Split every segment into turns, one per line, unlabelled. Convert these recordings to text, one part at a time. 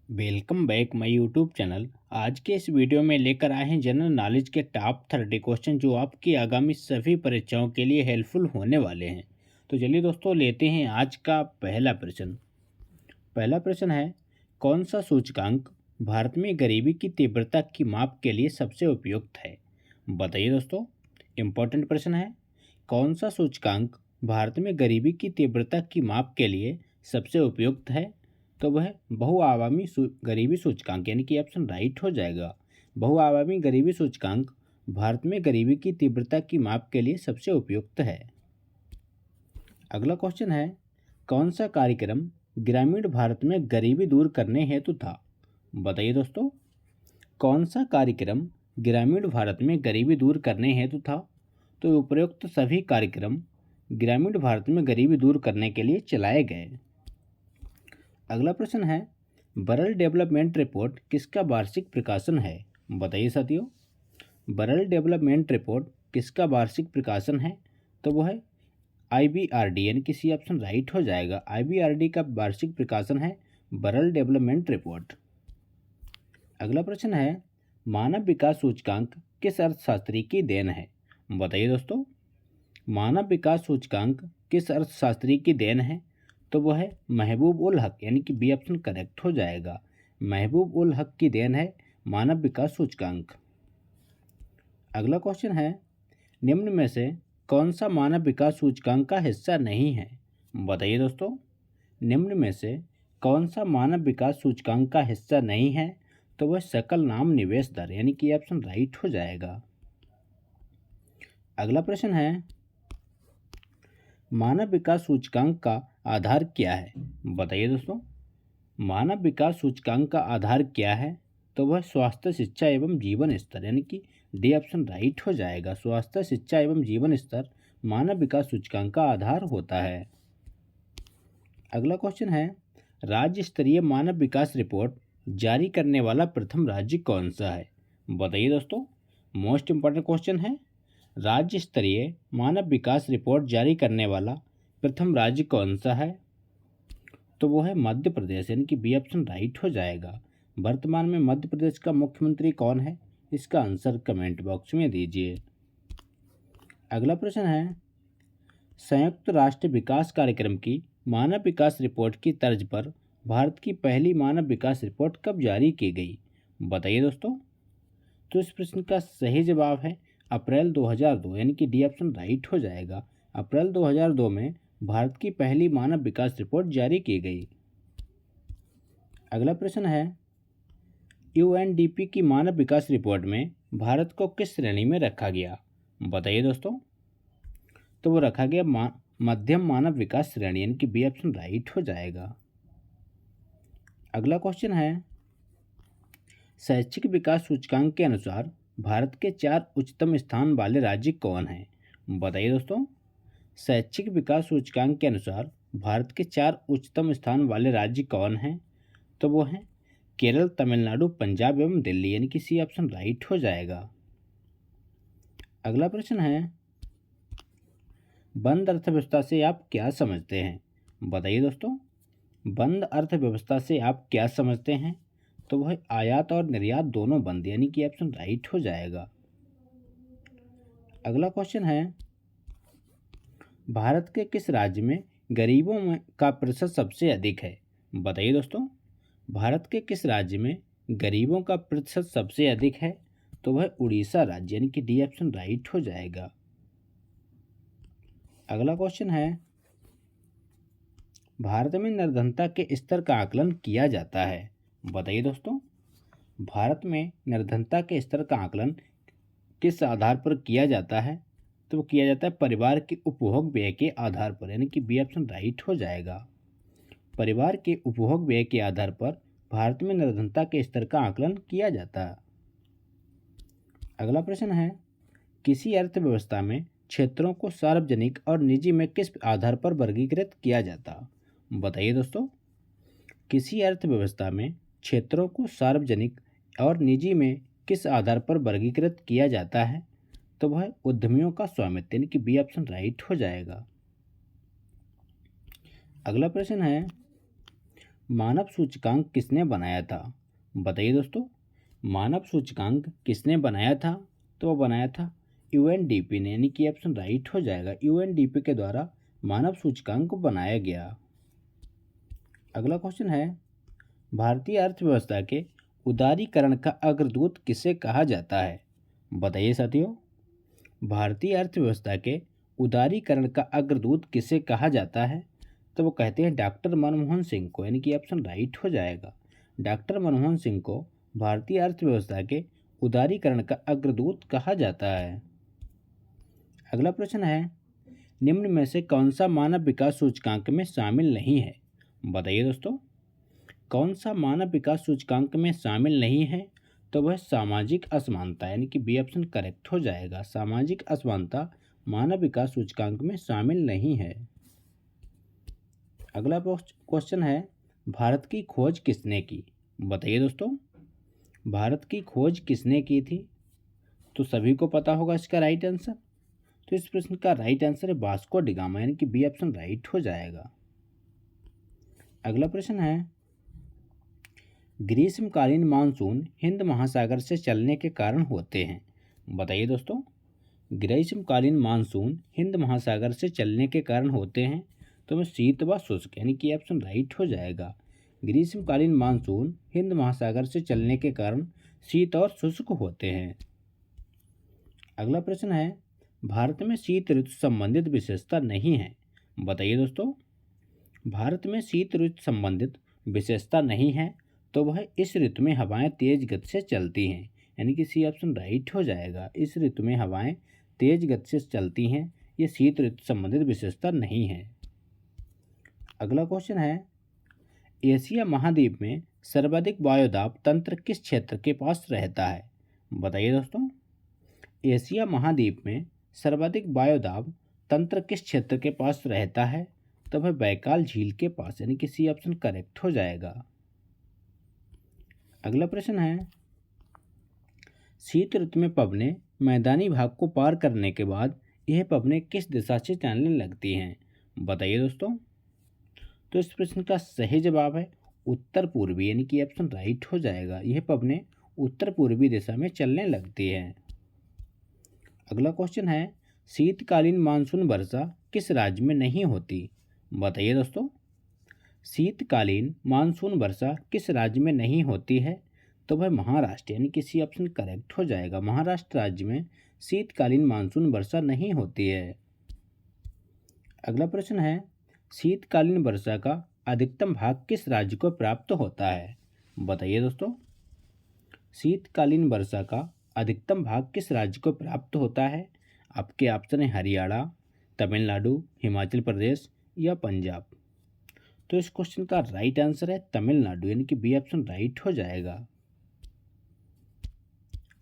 Welcome back my YouTube channel. आज के इस वीडियो में लेकर आए हैं जनरल नॉलेज के टॉप 30 क्वेश्चन जो आपकी आगामी सभी परीक्षाओं के लिए हेल्पफुल होने वाले हैं। तो चलिए दोस्तों लेते हैं आज का पहला प्रश्न। पहला प्रश्न है, कौन सा सूचकांक भारत में गरीबी की तीव्रता की माप के लिए सबसे उपयुक्त है? बताइए दोस्तों, इम्पोर्टेंट प्रश्न है। कौन सा सूचकांक भारत में गरीबी की तीव्रता की माप के लिए सबसे उपयुक्त है? तो वह बहुआयामी गरीबी सूचकांक, यानी कि ऑप्शन राइट हो जाएगा। बहुआयामी गरीबी सूचकांक भारत में गरीबी की तीव्रता की माप के लिए सबसे उपयुक्त है। अगला क्वेश्चन है, कौन सा कार्यक्रम ग्रामीण भारत में गरीबी दूर करने हेतु था? बताइए दोस्तों, कौन सा कार्यक्रम ग्रामीण भारत में गरीबी दूर करने हेतु था? तो उपरोक्त सभी कार्यक्रम ग्रामीण भारत में गरीबी दूर करने के लिए चलाए गए। अगला प्रश्न है, बरल डेवलपमेंट रिपोर्ट किसका वार्षिक प्रकाशन है? बताइए साथियों, बरल डेवलपमेंट रिपोर्ट किसका वार्षिक प्रकाशन है? तो वो है IBRD, यानी कि सी ऑप्शन राइट हो जाएगा। IBRD का वार्षिक प्रकाशन है बरल डेवलपमेंट रिपोर्ट। अगला प्रश्न है, मानव विकास सूचकांक किस अर्थशास्त्री की देन है? बताइए दोस्तों, मानव विकास सूचकांक किस अर्थशास्त्री की देन है? तो वह है महबूब उल हक, यानी कि बी ऑप्शन करेक्ट हो जाएगा। महबूब उल हक की देन है मानव विकास सूचकांक। अगला क्वेश्चन है, निम्न में से कौन सा मानव विकास सूचकांक का हिस्सा नहीं है? बताइए दोस्तों, निम्न में से कौन सा मानव विकास सूचकांक का हिस्सा नहीं है? तो वह सकल नाम निवेश दर, यानी कि ऑप्शन राइट हो जाएगा। अगला प्रश्न है, मानव विकास सूचकांक का आधार क्या है? बताइए दोस्तों, मानव विकास सूचकांक का आधार क्या है? तो वह स्वास्थ्य, शिक्षा एवं जीवन स्तर, यानी कि डी ऑप्शन राइट हो जाएगा। स्वास्थ्य, शिक्षा एवं जीवन स्तर मानव विकास सूचकांक का आधार होता है। अगला क्वेश्चन है, राज्य स्तरीय मानव विकास रिपोर्ट जारी करने वाला प्रथम राज्य कौन सा है? बताइए दोस्तों, मोस्ट इंपॉर्टेंट क्वेश्चन है। राज्य स्तरीय मानव विकास रिपोर्ट जारी करने वाला प्रथम राज्य कौन सा है? तो वो है मध्य प्रदेश, यानी कि बी ऑप्शन राइट हो जाएगा। वर्तमान में मध्य प्रदेश का मुख्यमंत्री कौन है? इसका आंसर कमेंट बॉक्स में दीजिए। अगला प्रश्न है, संयुक्त राष्ट्र विकास कार्यक्रम की मानव विकास रिपोर्ट की तर्ज पर भारत की पहली मानव विकास रिपोर्ट कब जारी की गई? बताइए दोस्तों, तो इस प्रश्न का सही जवाब है अप्रैल 2002, यानी कि डी ऑप्शन राइट हो जाएगा। अप्रैल 2002 में भारत की पहली मानव विकास रिपोर्ट जारी की गई। अगला प्रश्न है, UNDP की मानव विकास रिपोर्ट में भारत को किस श्रेणी में रखा गया? बताइए दोस्तों, तो वो रखा गया मध्यम मानव विकास श्रेणी, यानी कि बी ऑप्शन राइट हो जाएगा। अगला क्वेश्चन है, शैक्षिक विकास सूचकांक के अनुसार भारत के 4 उच्चतम स्थान वाले राज्य कौन हैं? बताइए दोस्तों, शैक्षिक विकास सूचकांक के अनुसार भारत के 4 उच्चतम स्थान वाले राज्य कौन हैं? तो वो हैं केरल, तमिलनाडु, पंजाब एवं दिल्ली, यानी कि सी ऑप्शन राइट हो जाएगा। अगला प्रश्न है, बंद अर्थव्यवस्था से आप क्या समझते हैं? बताइए दोस्तों, बंद अर्थव्यवस्था से आप क्या समझते हैं? तो वह आयात और निर्यात दोनों बंद, यानी कि ऑप्शन राइट हो जाएगा। अगला क्वेश्चन है, भारत के किस राज्य में गरीबों में का प्रतिशत सबसे अधिक है? बताइए दोस्तों, भारत के किस राज्य में गरीबों का प्रतिशत सबसे अधिक है? तो वह उड़ीसा राज्य, यानी कि डी ऑप्शन राइट हो जाएगा। अगला क्वेश्चन है, भारत में निर्धनता के स्तर का आकलन किया जाता है? बताइए दोस्तों, भारत में निर्धनता के स्तर का आकलन किस आधार पर किया जाता है? तो वो किया जाता है परिवार के उपभोग व्यय के आधार पर, यानी कि बी ऑप्शन राइट हो जाएगा। परिवार के उपभोग व्यय के आधार पर भारत में निर्धनता के स्तर का आकलन किया जाता है। अगला प्रश्न है, किसी अर्थव्यवस्था में क्षेत्रों को सार्वजनिक और निजी में किस आधार पर वर्गीकृत किया जाता? बताइए दोस्तों, किसी अर्थव्यवस्था में क्षेत्रों को सार्वजनिक और निजी में किस आधार पर वर्गीकृत किया जाता है? तो वह उद्यमियों का स्वामित्व, यानी कि बी ऑप्शन राइट हो जाएगा। अगला प्रश्न है, मानव सूचकांक किसने बनाया था? बताइए दोस्तों, मानव सूचकांक किसने बनाया था? तो वो बनाया था यूएनडीपी ने, यानी कि ऑप्शन राइट हो जाएगा। यूएनडीपी के द्वारा मानव सूचकांक बनाया गया। अगला क्वेश्चन है, भारतीय अर्थव्यवस्था के उदारीकरण का अग्रदूत किसे कहा जाता है? बताइए साथियों, भारतीय अर्थव्यवस्था के उदारीकरण का अग्रदूत किसे कहा जाता है? तो वो कहते हैं डॉक्टर मनमोहन सिंह को, यानी कि ऑप्शन राइट हो जाएगा। डॉक्टर मनमोहन सिंह को भारतीय अर्थव्यवस्था के उदारीकरण का अग्रदूत कहा जाता है। अगला प्रश्न है, निम्न में से कौन सा मानव विकास सूचकांक में शामिल नहीं है? बताइए दोस्तों, कौन सा मानव विकास सूचकांक में शामिल नहीं है? तो वह सामाजिक असमानता, यानी कि बी ऑप्शन करेक्ट हो जाएगा। सामाजिक असमानता मानव विकास सूचकांक में शामिल नहीं है। अगला क्वेश्चन है, भारत की खोज किसने की? बताइए दोस्तों, भारत की खोज किसने की थी? तो सभी को पता होगा इसका राइट आंसर। तो इस प्रश्न का राइट आंसर है वास्को डी गामा, यानी कि बी ऑप्शन राइट हो जाएगा। अगला प्रश्न है, ग्रीष्मकालीन मानसून हिंद महासागर से चलने के कारण होते हैं। बताइए दोस्तों, ग्रीष्मकालीन मानसून हिंद महासागर से चलने के कारण होते हैं। तो वह शीत व शुष्क, यानी कि ऑप्शन राइट हो जाएगा। ग्रीष्मकालीन मानसून हिंद महासागर से चलने के कारण शीत और शुष्क होते हैं। अगला प्रश्न है, भारत में शीत ऋतु संबंधित विशेषता नहीं है। बताइए दोस्तों, भारत में शीत ऋतु संबंधित विशेषता नहीं है। तो वह इस ऋतु में हवाएं तेज गति से चलती हैं, यानी कि सी ऑप्शन राइट हो जाएगा। इस ऋतु में हवाएं तेज गति से चलती हैं, ये शीत ऋतु संबंधित विशेषता नहीं है। अगला क्वेश्चन है, एशिया महाद्वीप में सर्वाधिक वायुदाब तंत्र किस क्षेत्र के पास रहता है? बताइए दोस्तों, एशिया महाद्वीप में सर्वाधिक वायुदाब तंत्र किस क्षेत्र के पास रहता है? तो वह बैकाल झील के पास, यानी कि सी ऑप्शन करेक्ट हो जाएगा। अगला प्रश्न है, शीत ऋतु में पवनें मैदानी भाग को पार करने के बाद यह पवनें किस दिशा से चलने लगती हैं? बताइए दोस्तों, तो इस प्रश्न का सही जवाब है उत्तर पूर्वी, यानी कि ऑप्शन राइट हो जाएगा। यह पवनें उत्तर पूर्वी दिशा में चलने लगती हैं। अगला क्वेश्चन है, शीतकालीन मानसून वर्षा किस राज्य में नहीं होती? बताइए दोस्तों, शीतकालीन मानसून वर्षा किस राज्य में नहीं होती है? तो वह महाराष्ट्र, यानी कि सी ऑप्शन करेक्ट हो जाएगा। महाराष्ट्र राज्य में शीतकालीन मानसून वर्षा नहीं होती है। अगला प्रश्न है, शीतकालीन वर्षा का अधिकतम भाग किस राज्य को प्राप्त होता है? बताइए दोस्तों, शीतकालीन वर्षा का अधिकतम भाग किस राज्य को प्राप्त होता है? आपके ऑप्शन है हरियाणा, तमिलनाडु, हिमाचल प्रदेश या पंजाब। तो इस क्वेश्चन का राइट आंसर है तमिलनाडु, यानी कि बी ऑप्शन राइट हो जाएगा।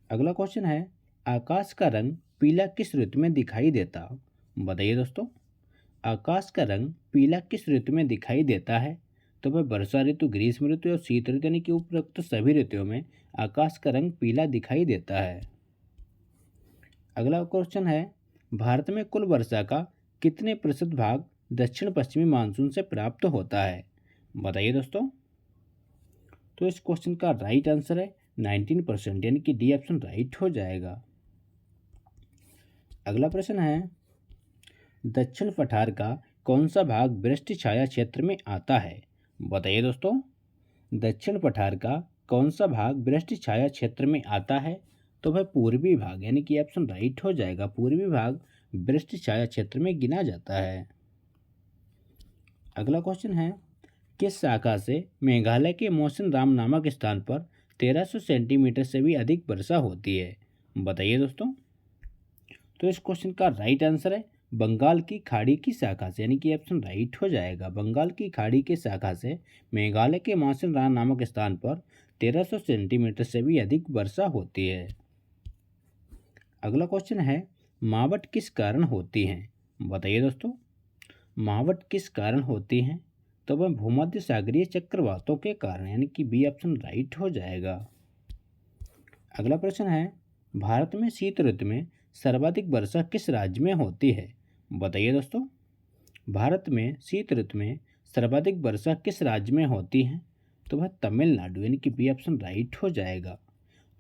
अगला क्वेश्चन है, आकाश का रंग पीला किस ऋतु में दिखाई देता? बताइए दोस्तों, आकाश का रंग पीला किस ऋतु में दिखाई देता है? तो वह वर्षा ऋतु, ग्रीष्म ऋतु और शीत ऋतु, यानी कि उपरोक्त सभी ऋतुओं में आकाश का रंग पीला दिखाई देता है। अगला क्वेश्चन है, भारत में कुल वर्षा का कितने प्रतिशत भाग दक्षिण पश्चिमी मानसून से प्राप्त होता है? बताइए दोस्तों, तो इस क्वेश्चन का राइट आंसर है 19%, यानी कि डी ऑप्शन राइट हो जाएगा। अगला प्रश्न है, दक्षिण पठार का कौन सा भाग वृष्टि छाया क्षेत्र में आता है? बताइए दोस्तों, दक्षिण पठार का कौन सा भाग वृष्टि छाया क्षेत्र में आता है? तो वह पूर्वी भाग, यानी कि ऑप्शन राइट हो जाएगा। पूर्वी भाग वृष्टि छाया क्षेत्र में गिना जाता है। अगला क्वेश्चन है, किस शाखा से मेघालय के मौसिनराम नामक स्थान पर 1300 सेंटीमीटर से भी अधिक वर्षा होती है? बताइए दोस्तों, तो इस क्वेश्चन का राइट आंसर है बंगाल की खाड़ी की शाखा से, यानी कि ऑप्शन राइट हो जाएगा। बंगाल की खाड़ी की शाखा से मेघालय के मौसिनराम नामक स्थान पर 1300 सेंटीमीटर से भी अधिक वर्षा होती है। अगला क्वेश्चन है, मावट किस कारण होती हैं? बताइए दोस्तों, मावट किस कारण होती हैं? तो वह भूमध्य सागरीय चक्रवातों के कारण, यानी कि बी ऑप्शन राइट हो जाएगा। अगला प्रश्न है, भारत में शीत ऋतु में सर्वाधिक वर्षा किस राज्य में होती है? बताइए दोस्तों, भारत में शीत ऋतु में सर्वाधिक वर्षा किस राज्य में होती है? तो वह तमिलनाडु यानी कि बी ऑप्शन राइट हो जाएगा।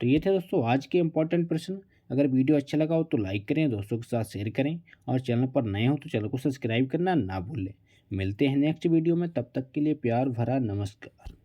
तो ये थे दोस्तों आज के इंपॉर्टेंट प्रश्न। अगर वीडियो अच्छा लगा हो तो लाइक करें, दोस्तों के साथ शेयर करें और चैनल पर नए हो तो चैनल को सब्सक्राइब करना ना भूलें। मिलते हैं नेक्स्ट वीडियो में, तब तक के लिए प्यार भरा नमस्कार।